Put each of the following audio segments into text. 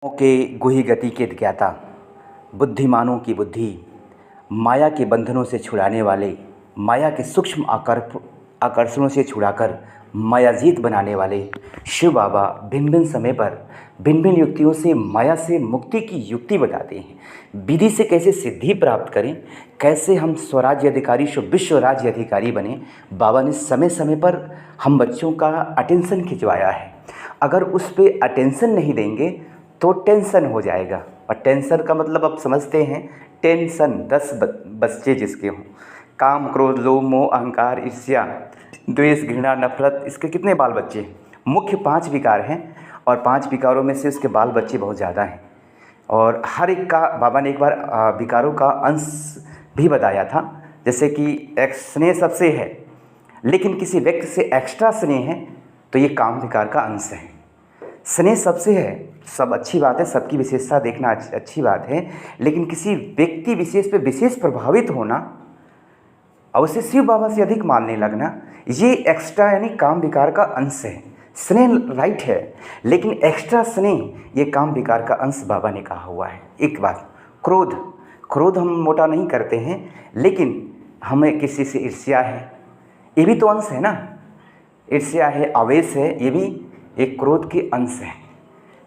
के गुही गति के ज्ञाता, बुद्धिमानों की बुद्धि, माया के बंधनों से छुड़ाने वाले, माया के सूक्ष्म आकर्षणों से छुड़ाकर मायाजीत बनाने वाले शिव बाबा भिन्न भिन्न समय पर भिन्न भिन्न युक्तियों से माया से मुक्ति की युक्ति बताते हैं। विधि से कैसे सिद्धि प्राप्त करें, कैसे हम स्वराज्य अधिकारी विश्व राज्य अधिकारी बने, बाबा ने समय समय पर हम बच्चों का अटेंशन खिंचवाया है। अगर उस पर अटेंशन नहीं देंगे तो टेंशन हो जाएगा। और टेंशन का मतलब आप समझते हैं, टेंशन 10 बच्चे जिसके हों, काम क्रोध लोभ मोह अहंकार ईर्ष्या द्वेष घृणा नफरत, इसके कितने बाल बच्चे हैं? मुख्य 5 विकार हैं और 5 विकारों में से उसके बाल बच्चे बहुत ज़्यादा हैं। और हर एक का बाबा ने एक बार विकारों का अंश भी बताया था। जैसे कि स्नेह सबसे है, लेकिन किसी व्यक्ति से एक्स्ट्रा स्नेह है तो ये काम विकार का अंश है। स्नेह सबसे है, सब अच्छी बात है, सबकी विशेषता देखना अच्छी बात है, लेकिन किसी व्यक्ति विशेष पे विशेष प्रभावित होना और उसे शिव बाबा से अधिक मानने लगना, ये एक्स्ट्रा यानी काम विकार का अंश है। स्नेह राइट है, लेकिन एक्स्ट्रा स्नेह ये काम विकार का अंश बाबा ने कहा हुआ है। एक बात, क्रोध हम मोटा नहीं करते हैं, लेकिन हमें किसी से ईर्ष्या है, ये भी तो अंश है ना। ईर्ष्या है, आवेश है, ये भी एक क्रोध के अंश है।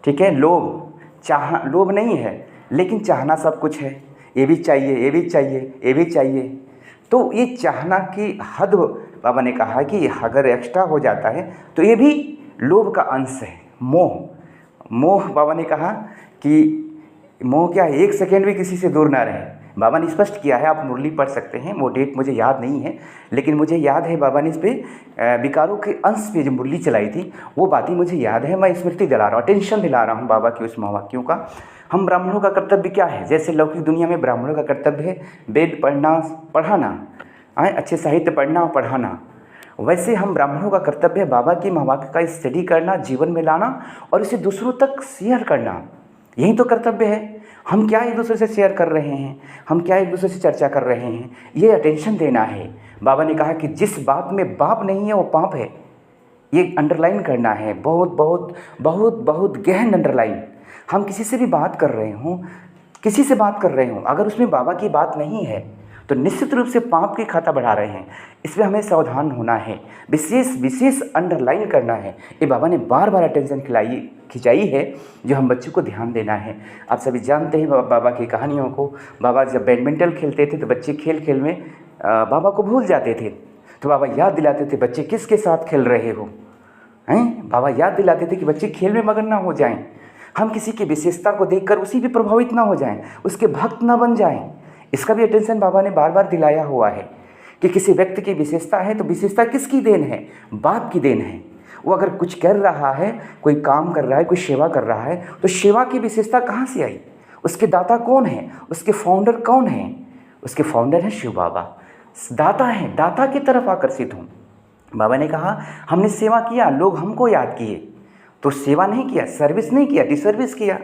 ठीक है। लोभ नहीं है, लेकिन चाहना सब कुछ है, ये भी चाहिए, ये भी चाहिए, ये भी चाहिए। तो ये चाहना की हद बाबा ने कहा कि अगर एक्स्ट्रा हो जाता है तो ये भी लोभ का अंश है। मोह बाबा ने कहा कि मोह क्या है, 1 सेकेंड भी किसी से दूर ना रहे। बाबा ने स्पष्ट किया है, आप मुरली पढ़ सकते हैं, वो डेट मुझे याद नहीं है, लेकिन मुझे याद है बाबा ने इस पर विकारों के अंश पे जो मुरली चलाई थी वो बातें मुझे याद है। मैं स्मृति दिला रहा हूँ, टेंशन दिला रहा हूँ बाबा की उस महावाक्यों का। हम ब्राह्मणों का कर्तव्य क्या है? जैसे लौकिक दुनिया में ब्राह्मणों का कर्तव्य है वेद पढ़ाना, अच्छे साहित्य पढ़ना और पढ़ाना, वैसे हम ब्राह्मणों का कर्तव्य है बाबा की महावाक्य का स्टडी करना, जीवन में लाना और इसे दूसरों तक शेयर करना। यही तो कर्तव्य है। हम क्या एक दूसरे से शेयर कर रहे हैं, हम क्या एक दूसरे से चर्चा कर रहे हैं, ये अटेंशन देना है। बाबा ने कहा कि जिस बात में बाप नहीं है वो पाप है। ये अंडरलाइन करना है, बहुत बहुत बहुत बहुत गहन अंडरलाइन। हम किसी से भी बात कर रहे हों, अगर उसमें बाबा की बात नहीं है तो निश्चित रूप से पाप की खाता बढ़ा रहे हैं। इसमें हमें सावधान होना है, विशेष अंडरलाइन करना है। ये बाबा ने बार बार अटेंशन खिंचाई है, जो हम बच्चों को ध्यान देना है। आप सभी जानते हैं बाबा की कहानियों को। बाबा जब बैडमिंटन खेलते थे तो बच्चे खेल में बाबा को भूल जाते थे, तो बाबा याद दिलाते थे, बच्चे किसके साथ खेल रहे हो हैं। बाबा याद दिलाते थे कि बच्चे खेल में मगन ना हो जाएं। हम किसी की विशेषता को देखकर उसी भी प्रभावित ना हो जाएं, उसके भक्त ना बन जाएं। इसका भी अटेंशन बाबा ने बार बार दिलाया हुआ है कि किसी व्यक्ति की विशेषता है तो विशेषता किसकी देन है? बाप की देन है। वो अगर कुछ कर रहा है, कोई काम कर रहा है, कोई सेवा कर रहा है, तो सेवा की विशेषता कहाँ से आई? उसके दाता कौन है? उसके फाउंडर कौन है? उसके फाउंडर है शिव बाबा। दाता है, दाता की तरफ आकर्षित हूँ। बाबा ने कहा हमने सेवा किया, लोग हमको याद किए, तो सेवा नहीं किया, सर्विस नहीं किया, डिसर्विस किया।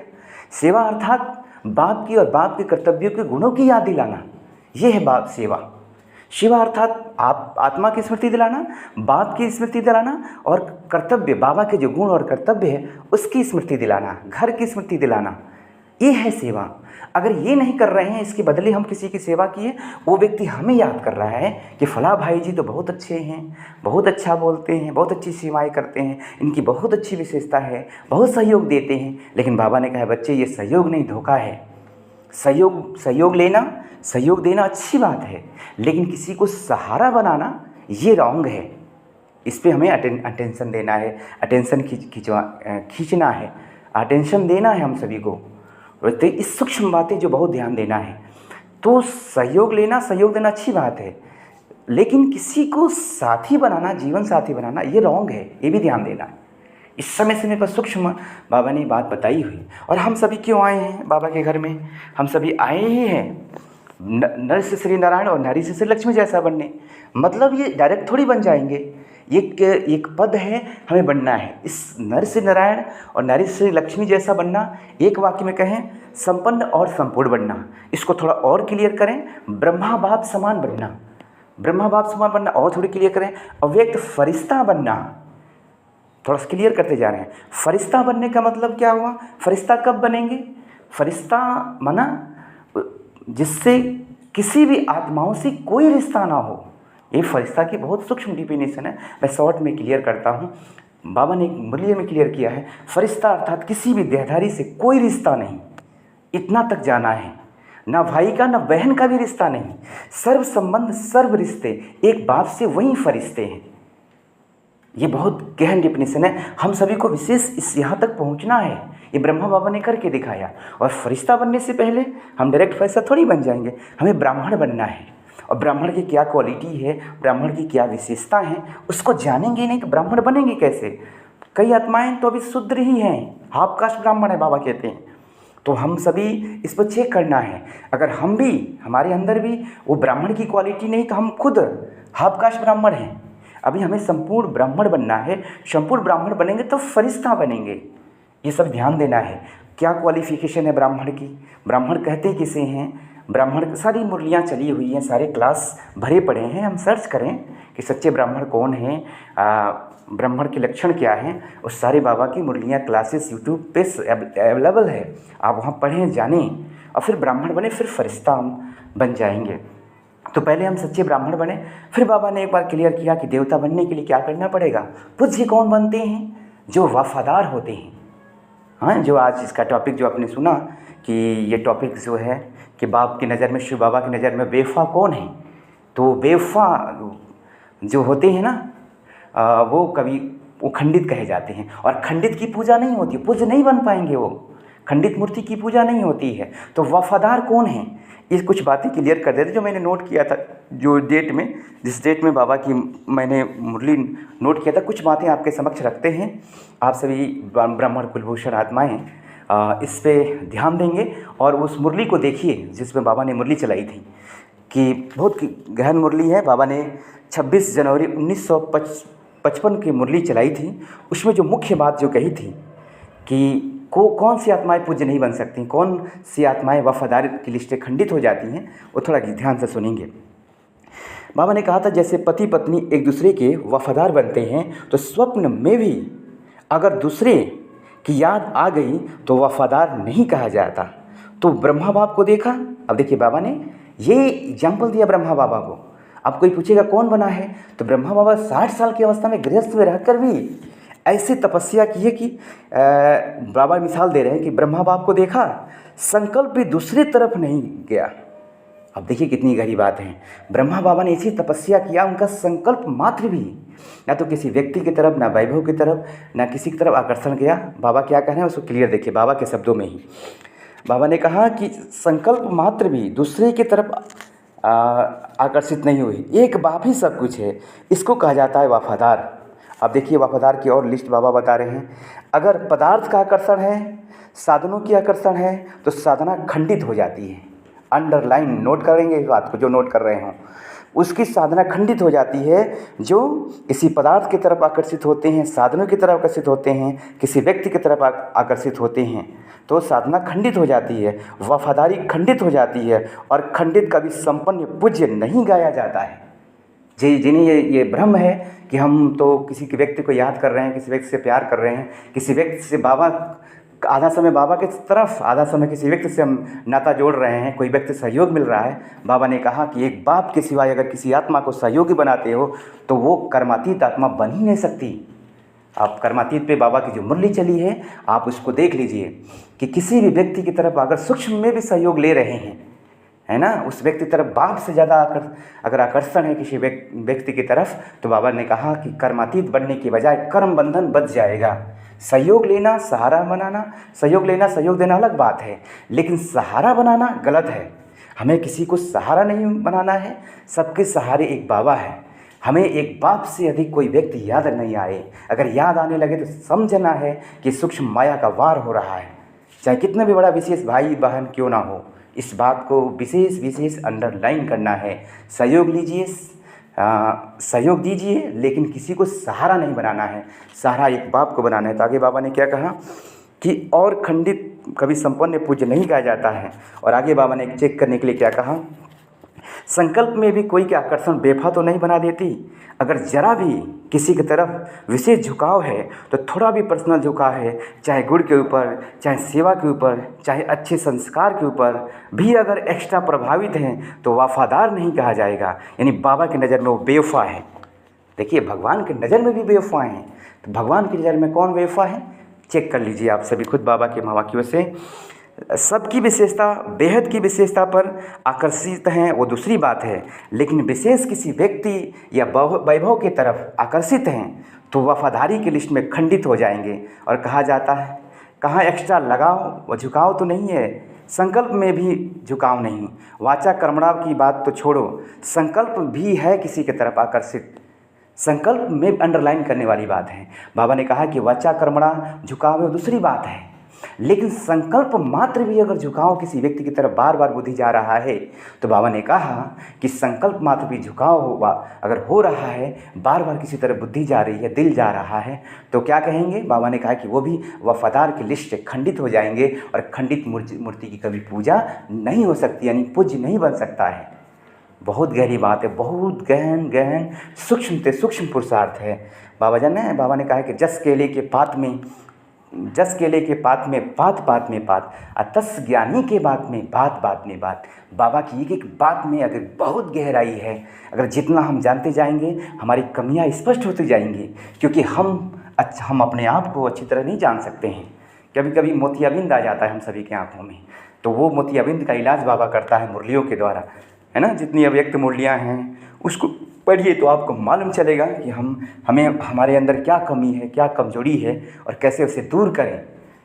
सेवा अर्थात बाप की और बाप के कर्तव्यों के गुणों की याद दिलाना, ये है बाप सेवा। शिवा अर्थात आप आत्मा की स्मृति दिलाना, बाप की स्मृति दिलाना, और कर्तव्य बाबा के जो गुण और कर्तव्य है उसकी स्मृति दिलाना, घर की स्मृति दिलाना, ये है सेवा। अगर ये नहीं कर रहे हैं, इसके बदले हम किसी की सेवा किए, वो व्यक्ति हमें याद कर रहा है कि फला भाई जी तो बहुत अच्छे हैं, बहुत अच्छा बोलते हैं, बहुत अच्छी सेवाएं करते हैं, इनकी बहुत अच्छी विशेषता है, बहुत सहयोग देते हैं। लेकिन बाबा ने कहा बच्चे ये सहयोग नहीं, धोखा है। सहयोग देना अच्छी बात है, लेकिन किसी को सहारा बनाना ये रॉन्ग है। इस पर हमें अटेंशन देना है, अटेंशन खींचना है, अटेंशन देना है हम सभी को। तो इस सूक्ष्म बातें जो बहुत ध्यान देना है। तो सहयोग देना अच्छी बात है, लेकिन किसी को साथी बनाना, जीवन साथी बनाना, ये रॉन्ग है, ये भी ध्यान देना है। इस समय पर सूक्ष्म बाबा ने बात बताई हुई। और हम सभी क्यों आए हैं बाबा के घर में? हम सभी आए ही हैं नर से श्री नारायण और नारी से श्री लक्ष्मी जैसा बनने। मतलब ये डायरेक्ट थोड़ी बन जाएंगे, एक पद है, हमें बनना है। इस नर से नारायण और नारी से श्री लक्ष्मी जैसा बनना, एक वाक्य में कहें संपन्न और संपूर्ण बनना। इसको थोड़ा और क्लियर करें, ब्रह्मा बाप समान बनना और थोड़ी क्लियर करें अव्यक्त फरिश्ता बनना। थोड़ा सा क्लियर करते जा रहे हैं। फरिश्ता बनने का मतलब क्या हुआ? फरिश्ता कब बनेंगे? फरिश्ता माना जिससे किसी भी आत्माओं से कोई रिश्ता ना हो। ये फरिश्ता की बहुत सूक्ष्म डिफिनेशन है, मैं शॉर्ट में क्लियर करता हूँ। बाबा ने एक मुरली में क्लियर किया है, फरिश्ता अर्थात किसी भी देहधारी से कोई रिश्ता नहीं, इतना तक जाना है। ना भाई का ना बहन का भी रिश्ता नहीं, सर्व संबंध सर्व रिश्ते एक बाप से वही फरिश्ते हैं। ये बहुत गहन डिफिनेशन है, हम सभी को विशेष इस यहाँ तक पहुँचना है। ये ब्रह्मा बाबा ने करके दिखाया। और फरिश्ता बनने से पहले हम डायरेक्ट फरिश्ता थोड़ी बन जाएंगे, हमें ब्राह्मण बनना है। और ब्राह्मण की क्या क्वालिटी है, ब्राह्मण की क्या विशेषता है, उसको जानेंगे नहीं तो ब्राह्मण बनेंगे कैसे? कई आत्माएं तो अभी शूद्र ही हैं, हाफ कास्ट ब्राह्मण है बाबा कहते हैं। तो हम सभी इस पर चेक करना है। अगर हम भी, हमारे अंदर भी वो ब्राह्मण की क्वालिटी नहीं तो हम खुद हाफ कास्ट ब्राह्मण हैं। अभी हमें संपूर्ण ब्राह्मण बनना है। संपूर्ण ब्राह्मण बनेंगे तो फरिश्ता बनेंगे। ये सब ध्यान देना है। क्या क्वालिफिकेशन है ब्राह्मण की? ब्राह्मण कहते किसे हैं? ब्राह्मण सारी मुरलियाँ चली हुई हैं, सारे क्लास भरे पड़े हैं। हम सर्च करें कि सच्चे ब्राह्मण कौन हैं, ब्राह्मण के लक्षण क्या हैं, उस सारे बाबा की मुरलियाँ क्लासेस यूट्यूब पे अवेलेबल है। आप वहाँ पढ़ें, जानें और फिर ब्राह्मण बने, फिर फरिश्ता हम बन जाएंगे। तो पहले हम सच्चे ब्राह्मण बने। फिर बाबा ने एक बार क्लियर किया कि देवता बनने के लिए क्या करना पड़ेगा। पूज्य कौन बनते हैं? जो वफादार होते हैं। हाँ, जो आज इसका टॉपिक जो आपने सुना कि ये टॉपिक जो है कि बाप की नज़र में, शिव बाबा की नज़र में बेवफा कौन है? तो बेवफा जो होते हैं ना, वो कभी वो खंडित कहे जाते हैं। और खंडित की पूजा नहीं होती, पूज्य नहीं बन पाएंगे वो। खंडित मूर्ति की पूजा नहीं होती है। तो वफादार कौन है? ये कुछ बातें क्लियर कर देते जो मैंने नोट किया था, जो डेट में, जिस डेट में बाबा की मैंने मुरली नोट किया था। कुछ बातें आपके समक्ष रखते हैं। आप सभी ब्राह्मण कुलभूषण आत्माएँ इस पे ध्यान देंगे और उस मुरली को देखिए जिसमें बाबा ने मुरली चलाई थी, कि बहुत गहन मुरली है। बाबा ने 26 जनवरी 1955 की मुरली चलाई थी। उसमें जो मुख्य बात जो कही थी कि कौन सी आत्माएं पूज्य नहीं बन सकती, कौन सी आत्माएं वफादारी की लिस्टें खंडित हो जाती हैं, वो थोड़ा ध्यान से सुनेंगे। बाबा ने कहा था जैसे पति पत्नी एक दूसरे के वफादार बनते हैं, तो स्वप्न में भी अगर दूसरे की याद आ गई तो वफादार नहीं कहा जाता। तो ब्रह्मा बाप को देखा। अब देखिए बाबा ने ये एग्जाम्पल दिया ब्रह्मा बाबा को। अब कोई पूछेगा कौन बना है, तो ब्रह्मा बाबा 60 साल की अवस्था में गृहस्थ में रहकर भी ऐसी तपस्या की है कि बाबा मिसाल दे रहे हैं कि ब्रह्मा बाप को देखा, संकल्प भी दूसरी तरफ नहीं गया। अब देखिए कितनी गहरी बात है। ब्रह्मा बाबा ने ऐसी तपस्या किया, उनका संकल्प मात्र भी ना तो किसी व्यक्ति की तरफ, ना वैभव की तरफ, ना किसी की तरफ आकर्षण गया। बाबा क्या कह रहे हैं उसको क्लियर देखिए बाबा के शब्दों में ही। बाबा ने कहा कि संकल्प मात्र भी दूसरे की तरफ आकर्षित नहीं हुई, एक बाप ही सब कुछ है। इसको कहा जाता है वफादार। अब देखिए वफादार की और लिस्ट बाबा बता रहे हैं। अगर पदार्थ का आकर्षण है, साधनों की आकर्षण है, तो साधना खंडित हो जाती है। अंडरलाइन नोट करेंगे इस बात को, जो नोट कर रहे हों, उसकी साधना खंडित हो जाती है। जो किसी पदार्थ की तरफ आकर्षित होते हैं, साधनों की तरफ आकर्षित होते हैं, किसी व्यक्ति की तरफ आकर्षित होते हैं, तो साधना खंडित हो जाती है, वफादारी खंडित हो जाती है। और खंडित कभी संपन्न पूज्य नहीं गाया जाता है। जिन्हें ये भ्रम है कि हम तो किसी के व्यक्ति को याद कर रहे हैं, किसी व्यक्ति से प्यार कर रहे हैं, किसी व्यक्ति से बाबा, आधा समय बाबा की तरफ, आधा समय किसी व्यक्ति से हम नाता जोड़ रहे हैं, कोई व्यक्ति सहयोग मिल रहा है। बाबा ने कहा कि एक बाप के सिवाय अगर किसी आत्मा को सहयोगी बनाते हो तो वो कर्मातीत आत्मा बन ही नहीं सकती। आप कर्मातीत पे बाबा की जो मुरली चली है आप उसको देख लीजिए कि किसी भी व्यक्ति की तरफ अगर सूक्ष्म में भी सहयोग ले रहे हैं, है ना, उस व्यक्ति की तरफ बाप से ज़्यादा अगर आकर्षण है किसी व्यक्ति की तरफ, तो बाबा ने कहा कि कर्मातीत बनने की बजाय कर्म बंधन बच जाएगा। सहयोग लेना, सहारा बनाना, सहयोग लेना, सहयोग देना अलग बात है, लेकिन सहारा बनाना गलत है। हमें किसी को सहारा नहीं बनाना है, सबके सहारे एक बाबा है। हमें एक बाप से अधिक कोई व्यक्ति याद नहीं आए। अगर याद आने लगे तो समझना है कि सूक्ष्म माया का वार हो रहा है, चाहे कितना भी बड़ा विशेष भाई बहन क्यों ना हो। इस बात को विशेष अंडरलाइन करना है। सहयोग लीजिए, सहयोग दीजिए, लेकिन किसी को सहारा नहीं बनाना है, सहारा एक बाप को बनाना है। तो आगे बाबा ने क्या कहा कि और खंडित कभी संपन्न पूज्य नहीं कहा जाता है। और आगे बाबा ने चेक करने के लिए क्या कहा संकल्प में भी कोई के आकर्षण बेफा तो नहीं बना देती। अगर ज़रा भी किसी की तरफ विशेष झुकाव है तो थोड़ा भी पर्सनल झुकाव है, चाहे गुण के ऊपर, चाहे सेवा के ऊपर, चाहे अच्छे संस्कार के ऊपर भी अगर एक्स्ट्रा प्रभावित हैं तो वफादार नहीं कहा जाएगा। यानी बाबा की नज़र में वो बेवफा है। देखिए, भगवान की नज़र में भी बेवफा हैं, तो भगवान की नज़र में कौन बेवफा है? चेक कर लीजिए आप सभी खुद बाबा के महावाक्यों से। सबकी विशेषता, बेहद की विशेषता पर आकर्षित हैं वो दूसरी बात है, लेकिन विशेष किसी व्यक्ति या वैभव की तरफ आकर्षित हैं तो वफादारी की लिस्ट में खंडित हो जाएंगे। और कहा जाता है, कहाँ एक्स्ट्रा लगाव व झुकाव तो नहीं है, संकल्प में भी झुकाव नहीं। वाचा कर्मणा की बात तो छोड़ो, संकल्प भी है किसी की तरफ आकर्षित। संकल्प में अंडरलाइन करने वाली बात है। बाबा ने कहा कि वाचा कर्मणा झुकाव है दूसरी बात है, लेकिन संकल्प मात्र भी अगर झुकाव किसी व्यक्ति की तरफ बार बार बुद्धि जा रहा है तो बाबा ने कहा कि संकल्प मात्र भी झुकाव होगा अगर हो रहा है, बार बार किसी तरफ बुद्धि जा रही है, दिल जा रहा है, तो क्या कहेंगे? बाबा ने कहा कि वो भी वफादार की लिस्ट से खंडित हो जाएंगे और खंडित मूर्ति की कभी पूजा नहीं हो सकती, यानी पूज्य नहीं बन सकता है। बहुत गहरी बात है, बहुत गहन सूक्ष्म से सूक्ष्म पुरुषार्थ है। बाबा ने कहा कि जस केले के पात में पात पात में पात, अतस ज्ञानी के बात में बात बात में बात। बाबा की एक बात में अगर बहुत गहराई है, अगर जितना हम जानते जाएंगे हमारी कमियां स्पष्ट होती जाएंगी, क्योंकि हम अपने आप को अच्छी तरह नहीं जान सकते हैं। कभी कभी मोतियाबिंद आ जाता है हम सभी के आँखों में, तो वो मोतियाबिंद का इलाज बाबा करता है मुरलियों के द्वारा, है ना। जितनी अव्यक्त मुरलियाँ हैं उसको पढ़िए तो आपको मालूम चलेगा कि हमें हमारे अंदर क्या कमी है, क्या कमजोरी है और कैसे उसे दूर करें।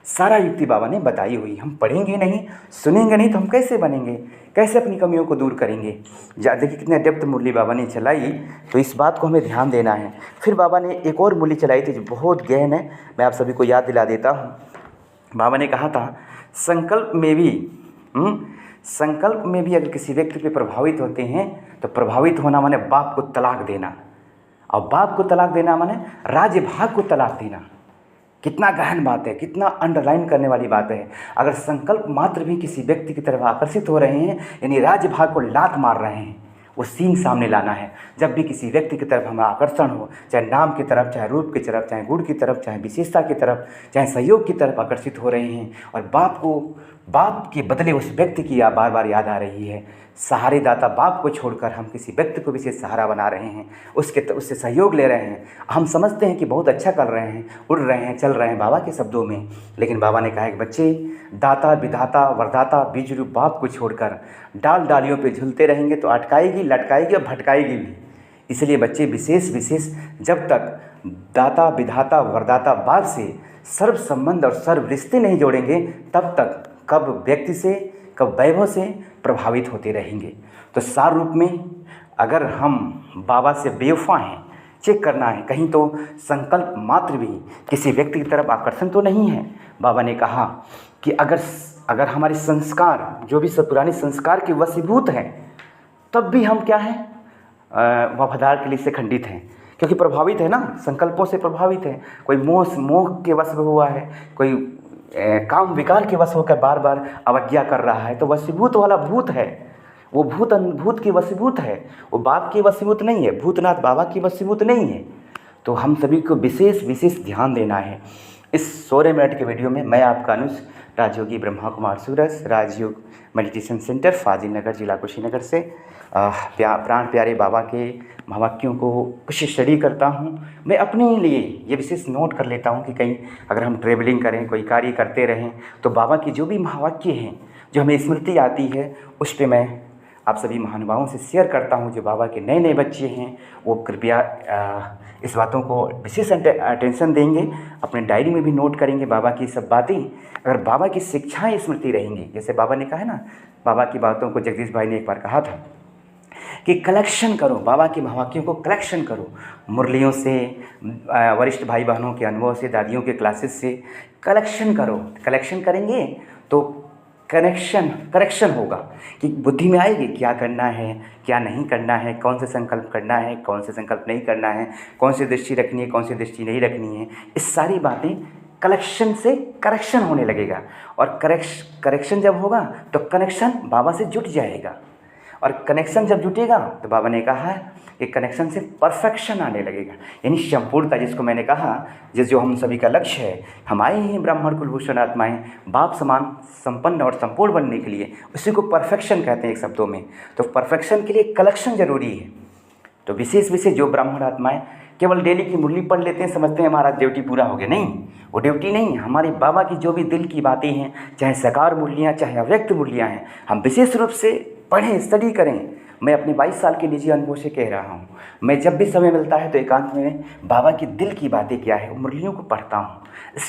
सारा युक्ति बाबा ने बताई हुई। हम पढ़ेंगे नहीं, सुनेंगे नहीं तो हम कैसे बनेंगे, कैसे अपनी कमियों को दूर करेंगे? देखिए कितने अद्भुत मुरली बाबा ने चलाई, तो इस बात को हमें ध्यान देना है। फिर बाबा ने एक और मुरली चलाई थी जो बहुत गहन है, मैं आप सभी को याद दिला देता हूँ। बाबा ने कहा था, संकल्प में भी अगर किसी व्यक्ति पे प्रभावित होते हैं तो प्रभावित होना माने बाप को तलाक देना, और बाप को तलाक देना माने राज्य भाग को तलाक देना। कितना गहन बात है, कितना अंडरलाइन करने वाली बात है। अगर संकल्प मात्र भी किसी व्यक्ति की तरफ आकर्षित हो रहे हैं, यानी राज्य भाग को लात मार रहे हैं, वो सीन सामने लाना है। जब भी किसी व्यक्ति की तरफ हमें आकर्षण हो, चाहे नाम की तरफ, चाहे रूप की तरफ, चाहे गुण की तरफ, चाहे विशेषता की तरफ, चाहे सहयोग की तरफ आकर्षित हो रहे हैं और बाप के बदले उस व्यक्ति की बार बार याद आ रही है, सहारे दाता बाप को छोड़कर हम किसी व्यक्ति को विशेष सहारा बना रहे हैं, उससे सहयोग ले रहे हैं, हम समझते हैं कि बहुत अच्छा कर रहे हैं, उड़ रहे हैं, चल रहे हैं बाबा के शब्दों में। लेकिन बाबा ने कहा कि बच्चे, दाता विधाता वरदाता बीज रूप बाप को छोड़कर डाल डालियों पे झूलते रहेंगे तो अटकाएगी, लटकाएगी और भटकाएगी भी। इसलिए बच्चे विशेष जब तक दाता विधाता वरदाता बाप से सर्व संबंध और सर्व रिश्ते नहीं जोड़ेंगे, तब तक कब व्यक्ति से, कब वैभव से प्रभावित होते रहेंगे। तो सार रूप में अगर हम बाबा से बेवफा हैं, चेक करना है कहीं तो संकल्प मात्र भी किसी व्यक्ति की तरफ आकर्षण तो नहीं है। बाबा ने कहा कि अगर हमारे संस्कार जो भी सब पुराने संस्कार के वशीभूत हैं, तब भी हम क्या हैं, वफादार के लिए से खंडित हैं, क्योंकि प्रभावित है ना, संकल्पों से प्रभावित है। कोई मोह के वश हुआ है, कोई काम विकार के वश होकर बार बार अवज्ञा कर रहा है, तो वशीभूत वाला भूत है, वो भूत के वशीभूत है, वो बाप के वशीभूत नहीं है, भूतनाथ बाबा की वशीभूत नहीं है। तो हम सभी को विशेष ध्यान देना है। इस 16 मिनट के वीडियो में मैं आपका अनुज राजयोगी ब्रह्मा कुमार सूरज, राजयोग मेडिटेशन सेंटर, फाजिल नगर, जिला कुशीनगर से प्राण प्यारे बाबा के महावाक्यों को कुछ स्टडी करता हूँ। मैं अपने लिए ये विशेष नोट कर लेता हूँ कि कहीं अगर हम ट्रेवलिंग करें, कोई कार्य करते रहें, तो बाबा की जो भी महावाक्य हैं, जो हमें स्मृति आती है, उस पर मैं आप सभी महानुभावों से शेयर करता हूँ। जो बाबा के नए बच्चे हैं वो कृपया इस बातों को विशेष अटेंशन देंगे, अपने डायरी में भी नोट करेंगे बाबा की सब बातें। अगर बाबा की शिक्षाएं स्मृति रहेंगी, जैसे बाबा ने कहा है ना, बाबा की बातों को जगदीश भाई ने एक बार कहा था कि कलेक्शन करो, बाबा के महावाक्यों को कलेक्शन करो, मुरलियों से, वरिष्ठ भाई बहनों के अनुभव से, दादियों के क्लासेस से कलेक्शन करो। कलेक्शन करेंगे तो करेक्शन होगा कि बुद्धि में आएगी क्या करना है, क्या नहीं करना है, कौन से संकल्प करना है, कौन से संकल्प नहीं करना है, कौन सी दृष्टि रखनी है, कौन सी दृष्टि नहीं रखनी है। इस सारी बातें कलेक्शन से करेक्शन होने लगेगा, और करेक्शन जब होगा तो कनेक्शन बाबा से जुट जाएगा, और कनेक्शन जब जुटेगा तो बाबा ने कहा है कि कनेक्शन से परफेक्शन आने लगेगा, यानी संपूर्णता, जिसको मैंने कहा जो हम सभी का लक्ष्य है। हम आए हैं ब्राह्मण कुलभूषण आत्माएं बाप समान संपन्न और संपूर्ण बनने के लिए, उसी को परफेक्शन कहते हैं एक शब्दों में। तो परफेक्शन के लिए कलेक्शन जरूरी है। तो विशेष विशेष जो ब्राह्मण आत्माएं केवल डेली की मुरली पढ़ लेते हैं, समझते हैं हमारा ड्यूटी पूरा हो गया। नहीं, वो ड्यूटी नहीं। हमारे बाबा की जो भी दिल की बातें हैं, चाहे साकार मुरलियाँ चाहे अव्यक्त मुरलियाँ हैं, हम विशेष रूप से पढ़ें, स्टडी करें। मैं अपने 22 साल के निजी अनुभव से कह रहा हूँ, मैं जब भी समय मिलता है तो एकांत में बाबा की दिल की बातें क्या है मुरलियों को पढ़ता हूँ,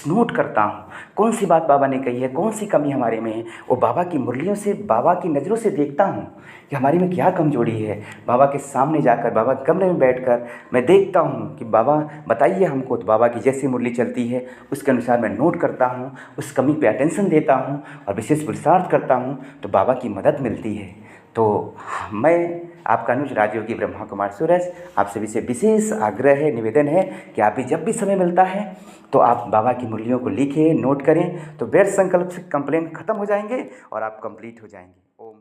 नोट करता हूँ। कौन सी बात बाबा ने कही है, कौन सी कमी हमारे में है, वो बाबा की मुरलियों से, बाबा की नज़रों से देखता हूँ कि हमारी में क्या कमजोरी है। बाबा के सामने जाकर, बाबा के कमरे में बैठकर मैं देखता हूँ कि बाबा बताइए हमको। तो बाबा की जैसी मुरली चलती है उसके अनुसार मैं नोट करता हूँ, उस कमी पे अटेंशन देता हूँ और विशेष पुरुषार्थ करता हूँ, तो बाबा की मदद मिलती है। तो मैं आपका अनुज राजयोगी ब्रह्मा कुमार सूरज आप सभी से विशेष आग्रह है, निवेदन है कि आप भी जब भी समय मिलता है तो आप बाबा की मुरलियों को लिखें, नोट करें, तो व्यर्थ संकल्प से कंप्लेंट खत्म हो जाएंगे और आप कंप्लीट हो जाएंगे। ओम